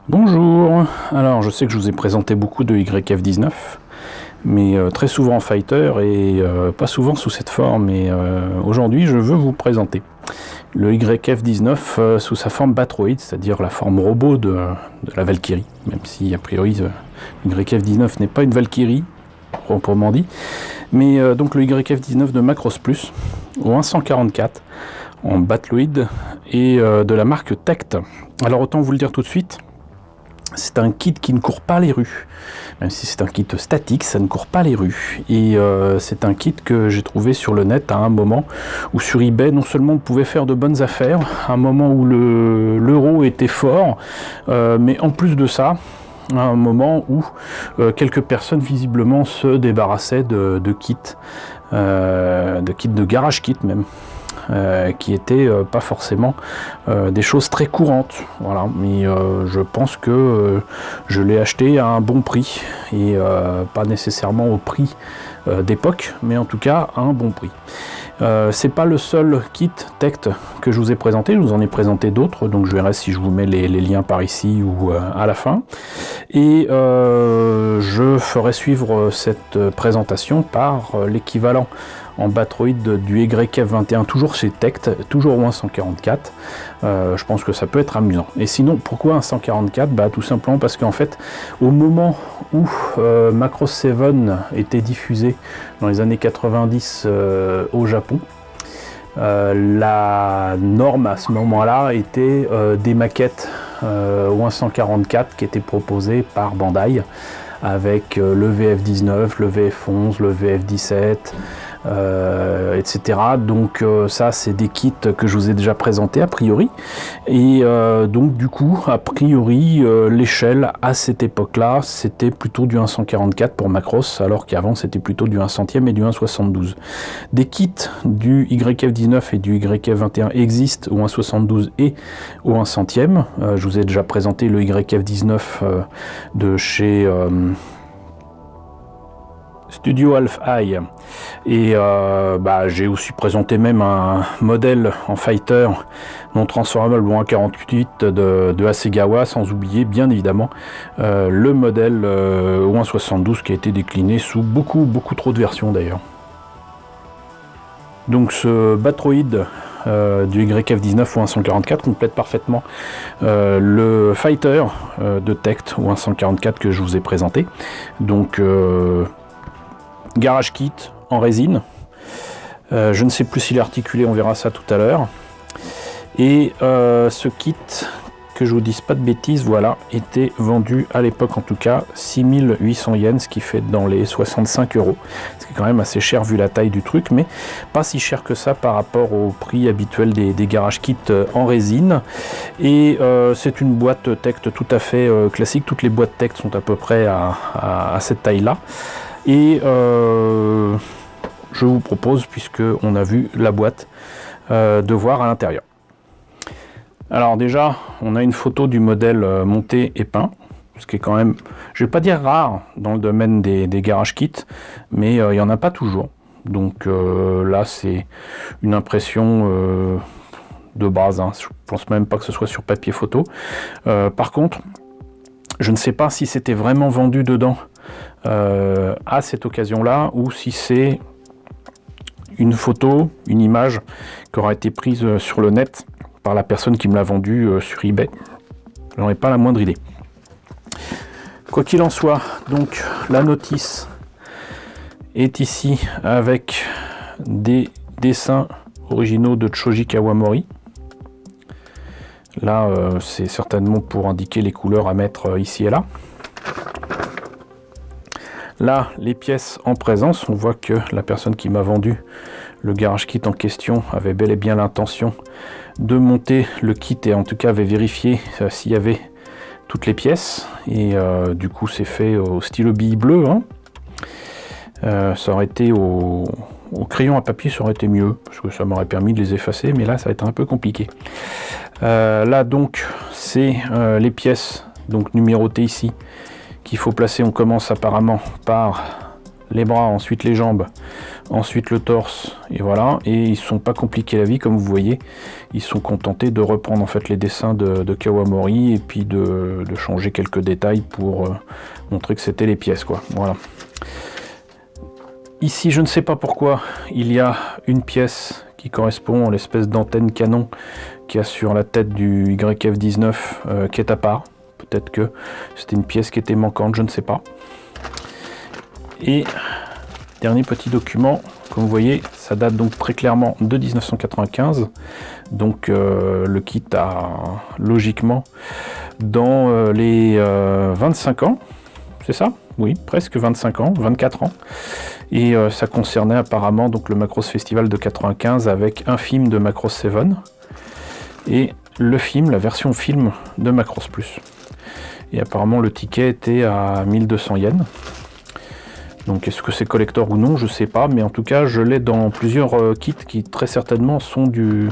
Bonjour, alors je sais que je vous ai présenté beaucoup de YF-19, mais très souvent en fighter et pas souvent sous cette forme, et aujourd'hui je veux vous présenter le YF-19 sous sa forme Batroid, c'est-à-dire la forme robot de la Valkyrie, même si a priori YF-19 n'est pas une Valkyrie, proprement dit, mais donc le YF-19 de Macross Plus, au 144, en Batroid, et de la marque Tect. Alors autant vous le dire tout de suite, c'est un kit qui ne court pas les rues, même si c'est un kit statique, ça ne court pas les rues. Et c'est un kit que j'ai trouvé sur le net à un moment où sur eBay, non seulement on pouvait faire de bonnes affaires, à un moment où l'euro était fort, mais en plus de ça, à un moment où quelques personnes visiblement se débarrassaient de kits, de garage kit même. Qui étaient pas forcément des choses très courantes, voilà, mais je pense que je l'ai acheté à un bon prix et pas nécessairement au prix d'époque, mais en tout cas à un bon prix. C'est pas le seul kit Tect que je vous ai présenté, je vous en ai présenté d'autres, donc je verrai si je vous mets les liens par ici ou à la fin, et je ferai suivre cette présentation par l'équivalent en Batroid du YF21, toujours chez Tect, toujours au 144. Je pense que ça peut être amusant. Et sinon, pourquoi un 144 ? Bah, tout simplement parce qu'en fait, au moment où Macross 7 était diffusé dans les années 90 au Japon, la norme à ce moment-là était des maquettes au 144 qui étaient proposées par Bandai, avec le VF19, le VF11, le VF17, etc. Donc ça, c'est des kits que je vous ai déjà présentés a priori, et donc du coup a priori l'échelle à cette époque là c'était plutôt du 144 pour Macross, alors qu'avant c'était plutôt du 1 centième et du 1,72. Des kits du YF19 et du YF21 existent au 1,72 et au 1 centième. Je vous ai déjà présenté le YF19 de chez Studio Half-Eye, et j'ai aussi présenté même un modèle en fighter non transformable au 1,48 de Hasegawa, sans oublier bien évidemment le modèle au 1,72 qui a été décliné sous beaucoup trop de versions d'ailleurs. Donc ce Batroid du YF19 ou 144 complète parfaitement le fighter de Tect ou 144 que je vous ai présenté. Donc garage kit en résine, je ne sais plus s'il est articulé, on verra ça tout à l'heure. Et ce kit, que je vous dise pas de bêtises, voilà, était vendu à l'époque en tout cas 6800 yens, ce qui fait dans les 65 €, ce qui est quand même assez cher vu la taille du truc, mais pas si cher que ça par rapport au prix habituel des garage kits en résine. Et c'est une boîte Tect tout à fait classique, toutes les boîtes Tect sont à peu près à cette taille là. Et je vous propose, puisque on a vu la boîte, de voir à l'intérieur. Alors déjà, on a une photo du modèle monté et peint, ce qui est quand même, je vais pas dire rare dans le domaine des garage kits, mais il n'y en a pas toujours. Donc là, c'est une impression de base, hein. Je pense même pas que ce soit sur papier photo. Par contre, je ne sais pas si c'était vraiment vendu dedans à cette occasion-là, ou si c'est une photo, une image qui aura été prise sur le net par la personne qui me l'a vendu sur eBay. J'en ai pas la moindre idée. Quoi qu'il en soit, donc la notice est ici avec des dessins originaux de Choji Kawamori. Là, c'est certainement pour indiquer les couleurs à mettre ici et là. Là, les pièces en présence, on voit que la personne qui m'a vendu le garage kit en question avait bel et bien l'intention de monter le kit, et en tout cas avait vérifié s'il y avait toutes les pièces, et du coup c'est fait au stylo bille bleu, hein. Ça aurait été au crayon à papier, ça aurait été mieux, parce que ça m'aurait permis de les effacer, mais là ça va être un peu compliqué. Là donc c'est les pièces donc numérotées ici qu'il faut placer. On commence apparemment par les bras, ensuite les jambes, ensuite le torse, et voilà. Et ils sont pas compliqués la vie, comme vous voyez. Ils sont contentés de reprendre en fait les dessins de Kawamori et puis de changer quelques détails pour montrer que c'était les pièces, quoi. Voilà. Ici, je ne sais pas pourquoi, il y a une pièce qui correspond à l'espèce d'antenne canon qu'il y a sur la tête du YF-19 qui est à part. Peut-être que c'était une pièce qui était manquante, je ne sais pas. Et dernier petit document, comme vous voyez, ça date donc très clairement de 1995. Donc le kit a logiquement dans les 25 ans, c'est ça? Oui, presque 25 ans, 24 ans. Et ça concernait apparemment donc le Macross Festival de 95 avec un film de Macross 7 et le film, la version film de Macross Plus. Et apparemment le ticket était à 1200 yens. Donc est-ce que c'est collector ou non, je sais pas, mais en tout cas je l'ai dans plusieurs kits qui très certainement sont de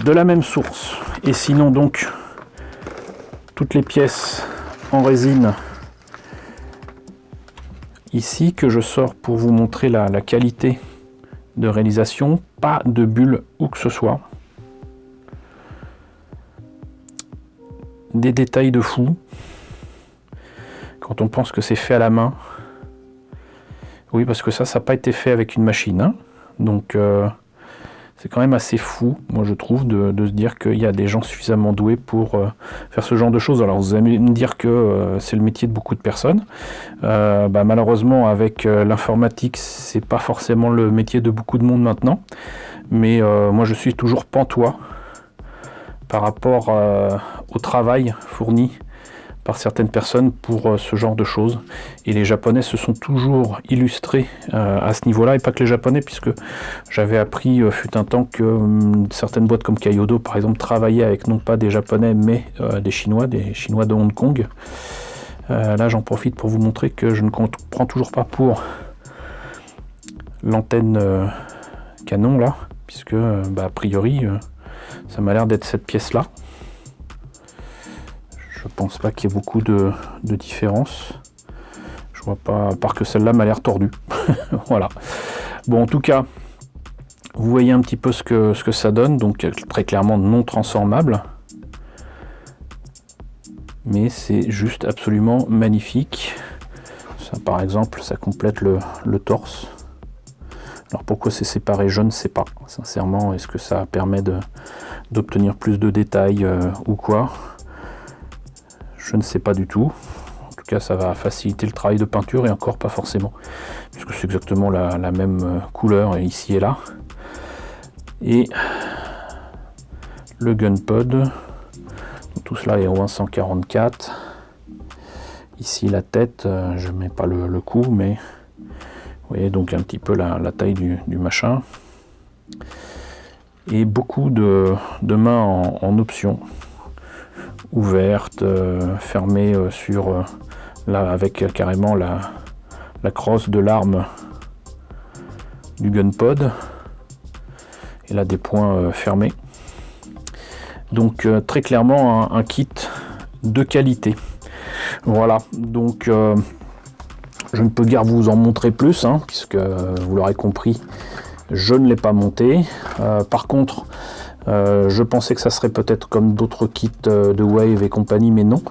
la même source. Et sinon donc toutes les pièces en résine ici que je sors pour vous montrer la qualité de réalisation, pas de bulle où que ce soit. Des détails de fou quand on pense que c'est fait à la main. Oui, parce que ça n'a pas été fait avec une machine, hein. Donc c'est quand même assez fou, moi je trouve, de se dire qu'il y a des gens suffisamment doués pour faire ce genre de choses. Alors vous allez me dire que c'est le métier de beaucoup de personnes. Malheureusement avec l'informatique, c'est pas forcément le métier de beaucoup de monde maintenant. Mais moi je suis toujours pantois par rapport au travail fourni par certaines personnes pour ce genre de choses. Et les Japonais se sont toujours illustrés à ce niveau-là, et pas que les Japonais, puisque j'avais appris fut un temps que certaines boîtes comme Kyodo, par exemple, travaillaient avec non pas des Japonais, mais des Chinois de Hong Kong. Là, j'en profite pour vous montrer que je ne comprends toujours pas pour l'antenne canon, là, puisque, a priori, ça m'a l'air d'être cette pièce-là. Je pense pas qu'il y ait beaucoup de différence. Je vois pas, à part que celle-là m'a l'air tordue. Voilà. Bon, en tout cas, vous voyez un petit peu ce que ça donne. Donc, très clairement non transformable. Mais c'est juste absolument magnifique. Ça, par exemple, ça complète le torse. Alors, pourquoi c'est séparé, je ne sais pas. Sincèrement, est-ce que ça permet d'obtenir plus de détails ou quoi? Je ne sais pas du tout. En tout cas, ça va faciliter le travail de peinture, et encore pas forcément, puisque c'est exactement la même couleur ici et là. Et le gunpod, tout cela est en 144. Ici la tête, je ne mets pas le coup, mais vous voyez donc un petit peu la taille du machin. Et beaucoup de mains en option. Ouverte, fermée sur là avec carrément la crosse de l'arme du gunpod, et là des points fermés. Donc très clairement un kit de qualité. Voilà, donc je ne peux guère vous en montrer plus, hein, puisque vous l'aurez compris, je ne l'ai pas monté. Par contre, je pensais que ça serait peut-être comme d'autres kits de Wave et compagnie, mais non.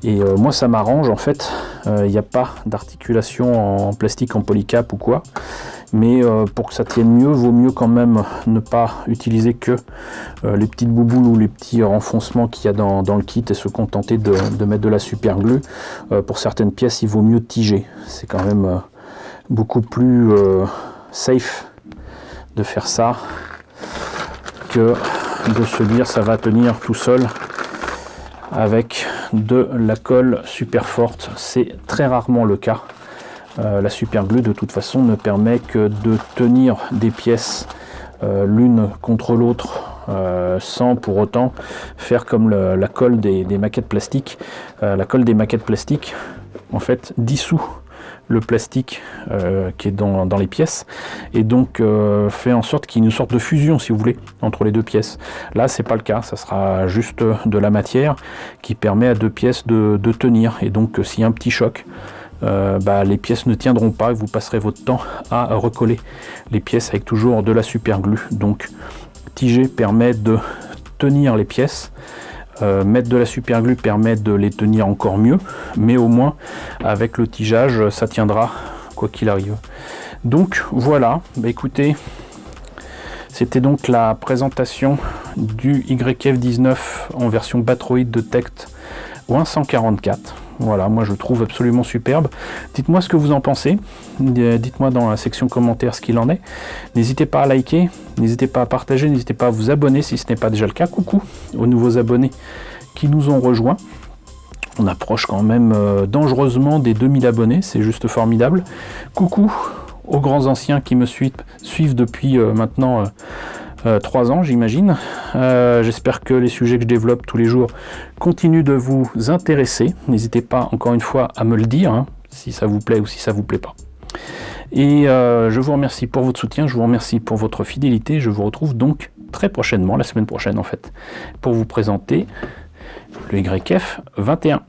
Et moi ça m'arrange en fait. Il n'y a pas d'articulation en plastique, en polycap ou quoi. Mais pour que ça tienne mieux, vaut mieux quand même ne pas utiliser que les petites bouboules ou les petits renfoncements qu'il y a dans le kit, et se contenter de mettre de la super glue. Pour certaines pièces, il vaut mieux tiger. C'est quand même beaucoup plus safe de faire ça que de se dire ça va tenir tout seul avec de la colle super forte. C'est très rarement le cas. La super glue de toute façon ne permet que de tenir des pièces l'une contre l'autre sans pour autant faire comme la colle des maquettes plastiques. La colle des maquettes plastiques en fait dissout le plastique qui est dans les pièces, et donc fait en sorte qu'il y ait une sorte de fusion, si vous voulez, entre les deux pièces. Là c'est pas le cas, ça sera juste de la matière qui permet à deux pièces de tenir, et donc s'il y a un petit choc, les pièces ne tiendront pas et vous passerez votre temps à recoller les pièces avec toujours de la super glue. Donc tiger permet de tenir les pièces, mettre de la super glue permet de les tenir encore mieux, mais au moins avec le tigeage ça tiendra quoi qu'il arrive. Donc voilà, écoutez, c'était donc la présentation du YF-19 en version Batroid de Techt Oin 144. Voilà, moi je le trouve absolument superbe. Dites-moi ce que vous en pensez. Dites-moi dans la section commentaires ce qu'il en est. N'hésitez pas à liker, n'hésitez pas à partager, n'hésitez pas à vous abonner si ce n'est pas déjà le cas. Coucou aux nouveaux abonnés qui nous ont rejoints. On approche quand même dangereusement des 2000 abonnés, c'est juste formidable. Coucou aux grands anciens qui me suivent depuis maintenant 3 ans, j'imagine. J'espère que les sujets que je développe tous les jours continuent de vous intéresser. N'hésitez pas, encore une fois, à me le dire, hein, si ça vous plaît ou si ça vous plaît pas. Et je vous remercie pour votre soutien, je vous remercie pour votre fidélité. Je vous retrouve donc très prochainement, la semaine prochaine en fait, pour vous présenter le YF-21.